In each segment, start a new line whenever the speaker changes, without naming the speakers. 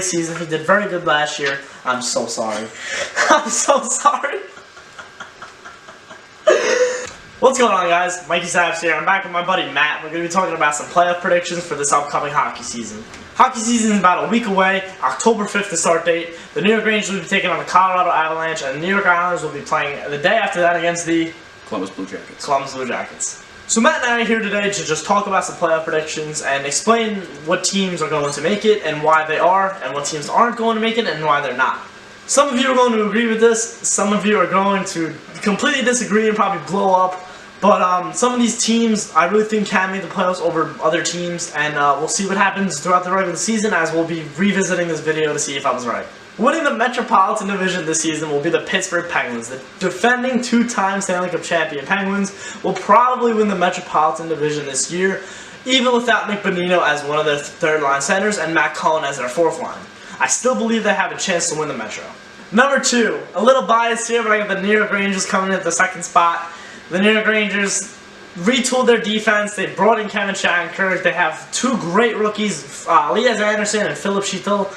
season. He did very good last year. I'm so sorry. I'm so sorry. What's going on, guys? Mikey Saps here. I'm back with my buddy Matt. We're going to be talking about some playoff predictions for this upcoming hockey season. Hockey season is about a week away. October 5th, the start date. The New York Rangers will be taking on the Colorado Avalanche, and the New York Islanders will be playing the day after that against the
Columbus Blue Jackets.
Columbus Blue Jackets. So Matt and I are here today to just talk about some playoff predictions and explain what teams are going to make it and why they are, and what teams aren't going to make it and why they're not. Some of you are going to agree with this, some of you are going to completely disagree and probably blow up, but some of these teams I really think can make the playoffs over other teams, and we'll see what happens throughout the regular season as we'll be revisiting this video to see if I was right. Winning the Metropolitan Division this season will be the Pittsburgh Penguins. The defending two-time Stanley Cup champion Penguins will probably win the Metropolitan Division this year, even without Nick Bonino as one of their third-line centers and Matt Cullen as their fourth line. I still believe they have a chance to win the Metro. Number 2, a little biased here, but I got the New York Rangers coming in at the second spot. The New York Rangers retooled their defense. They brought in Kevin Shattenkirk. They have two great rookies, Elias Anderson and Philip Chytil.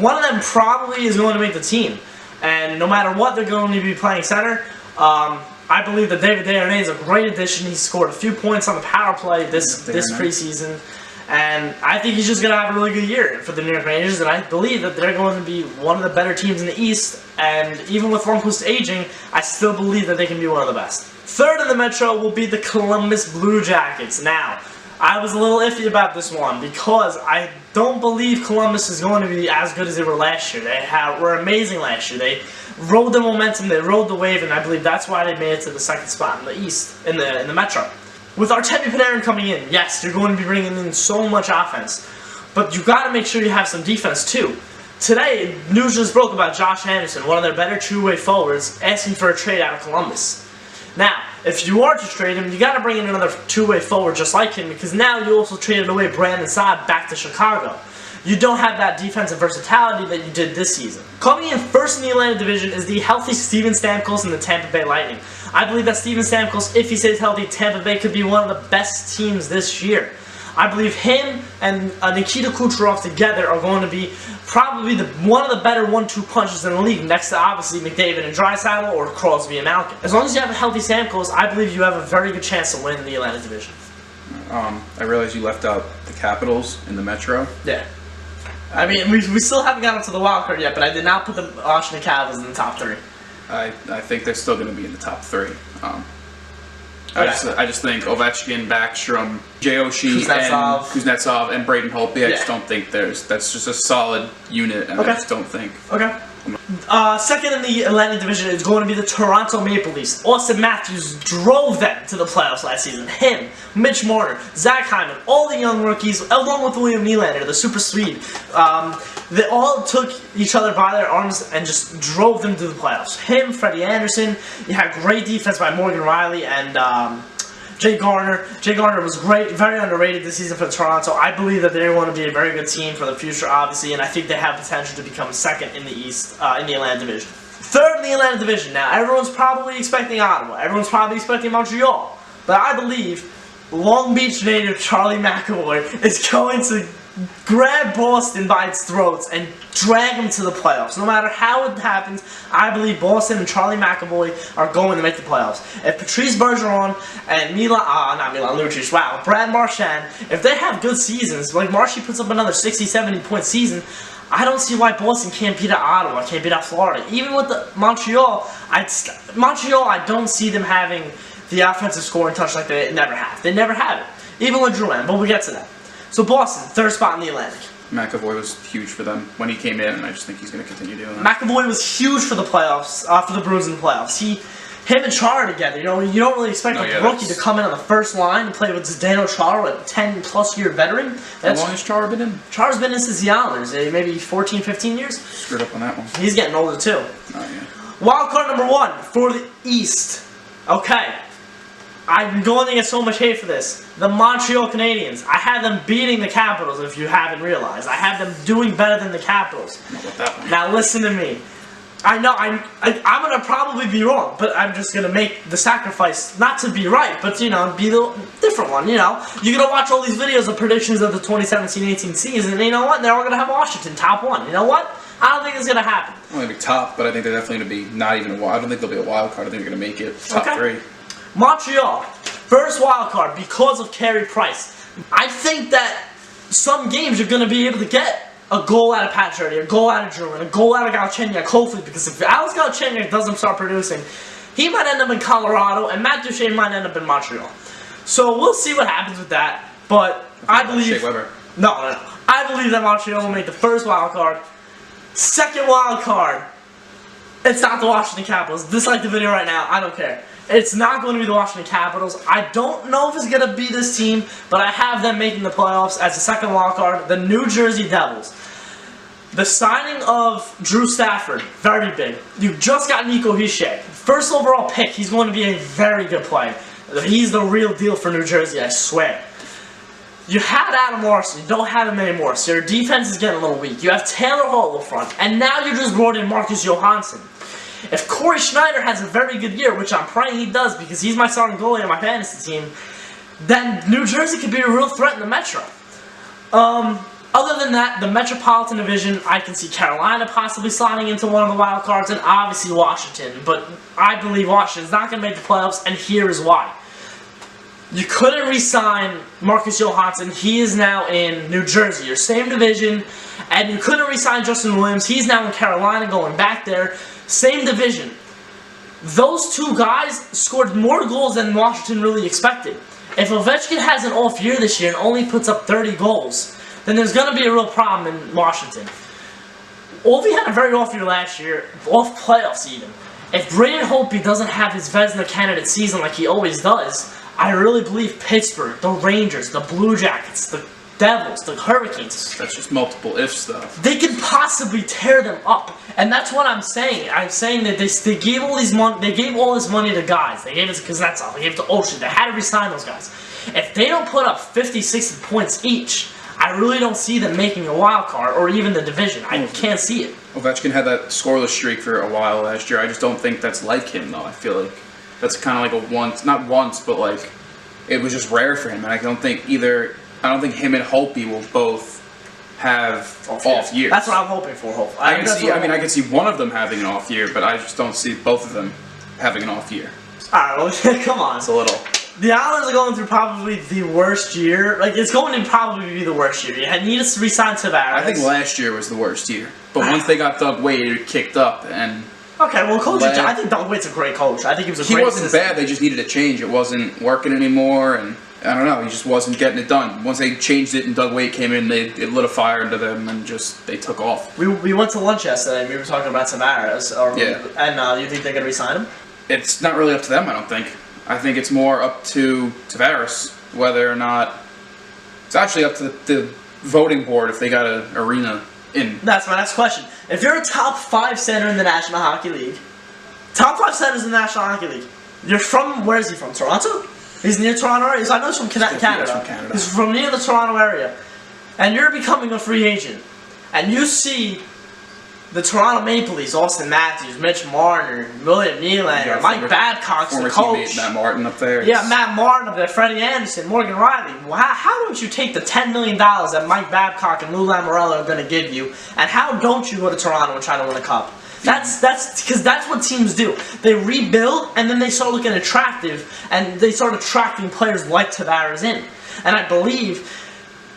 One of them probably is going to make the team, and no matter what, they're going to be playing center. I believe that David Desharnais is a great addition. He scored a few points on the power play this preseason, and I think he's just going to have a really good year for the New York Rangers, and I believe that they're going to be one of the better teams in the East, and even with Lundqvist aging, I still believe that they can be one of the best. Third in the Metro will be the Columbus Blue Jackets. Now, I was a little iffy about this one because I don't believe Columbus is going to be as good as they were last year. They were amazing last year. They rode the momentum, they rode the wave, and I believe that's why they made it to the second spot in the East, in the Metro. With Artemi Panarin coming in, yes, you're going to be bringing in so much offense, but you got to make sure you have some defense too. Today, news just broke about Josh Anderson, one of their better two-way forwards, asking for a trade out of Columbus. Now, if you are to trade him, you got to bring in another two-way forward just like him, because now you also traded away Brandon Saad back to Chicago. You don't have that defensive versatility that you did this season. Coming in first in the Atlantic Division is the healthy Steven Stamkos and the Tampa Bay Lightning. I believe that Steven Stamkos, if he stays healthy, Tampa Bay could be one of the best teams this year. I believe him and Nikita Kucherov together are going to be probably one of the better 1-2 punches in the league, next to obviously McDavid and Draisaitl or Crosby and Malkin. As long as you have a healthy Stamkos, I believe you have a very good chance to win the Atlantic Division.
I realize you left out the Capitals in the Metro.
Yeah. I mean, we still haven't gotten to the wild card yet, but I did not put the Washington Capitals in the top 3.
I think they're still going to be in the top 3. I just think Ovechkin, Backstrom, J.O.Shea, Kuznetsov, and Braden Holtby. I just don't think that's just a solid unit, and I just don't think.
Okay. Second in the Atlantic Division is going to be the Toronto Maple Leafs. Austin Matthews drove them to the playoffs last season. Him, Mitch Marner, Zach Hyman, all the young rookies, along with William Nylander, the super Swede. They all took each other by their arms and just drove them to the playoffs. Him, Freddie Anderson. You had great defense by Morgan Riley and Jay Garner. Jay Garner was great, very underrated this season for Toronto. I believe that they're going to be a very good team for the future, obviously, and I think they have potential to become second in the East, in the Atlantic Division. Third in the Atlantic Division. Now, everyone's probably expecting Ottawa. Everyone's probably expecting Montreal. But I believe Long Beach native Charlie McAvoy is going to grab Boston by its throats and drag them to the playoffs. No matter how it happens, I believe Boston and Charlie McAvoy are going to make the playoffs. If Patrice Bergeron and Brad Marchand, if they have good seasons, like Marshy puts up another 60-70 point season, I don't see why Boston can't beat out Ottawa, can't beat out Florida. Even with the Montreal, I don't see them having the offensive scoring touch like they never have. They never have it. Even with Drouin, but we'll get to that. So Boston, third spot in the Atlantic.
McAvoy was huge for them when he came in, and I just think he's going to continue doing that.
McAvoy was huge for the playoffs, for the Bruins in the playoffs. Him and Chara together, you don't really expect a rookie to come in on the first line and play with Zdeno Chara, a 10-plus year veteran.
How long has Chara been in?
Chara's been in since the Islanders, maybe 14, 15 years.
Screwed up on that one.
He's getting older too.
Oh, yeah.
Wild card number 1 for the East. Okay. I'm going to get so much hate for this. The Montreal Canadiens. I have them beating the Capitals, if you haven't realized. I have them doing better than the Capitals.
Not with that one.
Now listen to me. I know, I'm going to probably be wrong, but I'm just going to make the sacrifice, not to be right, but, you know, be the different one, you know. You're going to watch all these videos of predictions of the 2017-18 season, and you know what? They're all going to have Washington top 1. You know what? I don't think it's going to happen.
Well, maybe top, but I think they're definitely going to be not even a wild. I don't think they'll be a wild card. I think they're going to make it top 3.
Montreal, first wild card because of Carey Price. I think that some games you're going to be able to get a goal out of Pacioretty, a goal out of Druin, a goal out of Galchenyuk, hopefully, because if Alex Galchenyuk doesn't start producing, he might end up in Colorado, and Matt Duchene might end up in Montreal. So we'll see what happens with that, but I believe...
Shea Weber.
No. I believe that Montreal will make the first wild card. Second wild card, it's not the Washington Capitals. Dislike the video right now, I don't care. It's not going to be the Washington Capitals. I don't know if it's going to be this team, but I have them making the playoffs as the second wild card, the New Jersey Devils. The signing of Drew Stafford, very big. You just got Nico Hischier. First overall pick, he's going to be a very good player. He's the real deal for New Jersey, I swear. You had Adam Larson, you don't have him anymore, so your defense is getting a little weak. You have Taylor Hall up front, and now you just brought in Marcus Johansson. If Corey Schneider has a very good year, which I'm praying he does because he's my starting goalie on my fantasy team, then New Jersey could be a real threat in the Metro. Other than that, the Metropolitan Division, I can see Carolina possibly sliding into one of the wild cards, and obviously Washington. But I believe Washington's not going to make the playoffs, and here is why. You couldn't re-sign Marcus Johansson. He is now in New Jersey, your same division, and you couldn't re-sign Justin Williams. He's now in Carolina, going back there. Same division. Those two guys scored more goals than Washington really expected. If Ovechkin has an off year this year and only puts up 30 goals, then there's going to be a real problem in Washington. Ovi had a very off year last year, off playoffs even. If Braden Holtby doesn't have his Vezina candidate season like he always does, I really believe Pittsburgh, the Rangers, the Blue Jackets, the Devils, the Hurricanes.
That's just multiple ifs, though.
They could possibly tear them up, and that's what I'm saying. I'm saying that they gave all these they gave all this money to guys. They gave it to Kuznetsov. They gave it to Oshie. They had to resign those guys. If they don't put up 50, 60 points each, I really don't see them making a wild card or even the division. I can't see it.
Ovechkin had that scoreless streak for a while last year. I just don't think that's like him, though. I feel like that's kind of like a once, not once, but like it was just rare for him. And I don't think him and Holtby will both have off years.
That's what I'm hoping for. Hopefully,
I can see one of them having an off year, but I just don't see both of them having an off year.
All right, well, come on.
It's a little.
The Islanders are going through probably the worst year. Like, it's going to probably be the worst year. You need to re-sign Tavares.
I think last year was the worst year. But once they got Doug Wade kicked up and...
Okay, well, I think Doug Wade's a great coach. I think he was a great
He wasn't bad. They just needed a change. It wasn't working anymore, and I don't know. He just wasn't getting it done. Once they changed it and Doug Wade came in, it lit a fire into them, and just they took off.
We went to lunch yesterday, and we were talking about Tavares.
Yeah.
And you think they're going to re-sign him?
It's not really up to them, I don't think. I think it's more up to Tavares whether or not... It's actually up to the voting board if they got an arena in.
That's my next question. If you're a top 5 center in the National Hockey League, top 5 centers in the National Hockey League, you're from, where is he from, Toronto? He's near Toronto area? I know he's from Canada.
He's from Canada.
He's from near the Toronto area. And you're becoming a free agent. And you see the Toronto Maple Leafs, Austin Matthews, Mitch Marner, William Nylander, Mike Babcock's the coach.
Teammate Matt Martin up there.
Yeah, Matt Martin up there, Freddie Anderson, Morgan Riley. Well, how don't you take the $10 million that Mike Babcock and Lou Lamoriello are going to give you, and how don't you go to Toronto and try to win a cup? That's because that's what teams do. They rebuild, and then they start looking attractive, and they start attracting players like Tavares in. And I believe...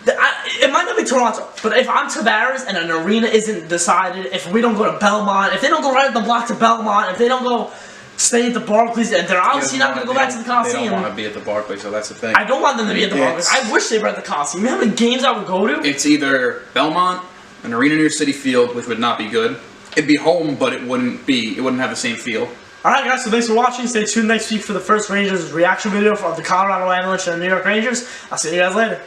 it might not be Toronto, but if I'm Tavares and an arena isn't decided, if we don't go to Belmont, if they don't go right up the block to Belmont, if they don't go stay at the Barclays, and they're obviously not going to go back to the Coliseum.
They don't want to be at the Barclays, so that's the thing.
I don't want them to be at the Barclays. I wish they were at the Coliseum. You know how many games I would go to?
It's either Belmont, an arena near Citi Field, which would not be good. It'd be home, but it wouldn't have the same feel.
Alright guys, so thanks for watching. Stay tuned next week for the first Rangers reaction video of the Colorado Avalanche and the New York Rangers. I'll see you guys later.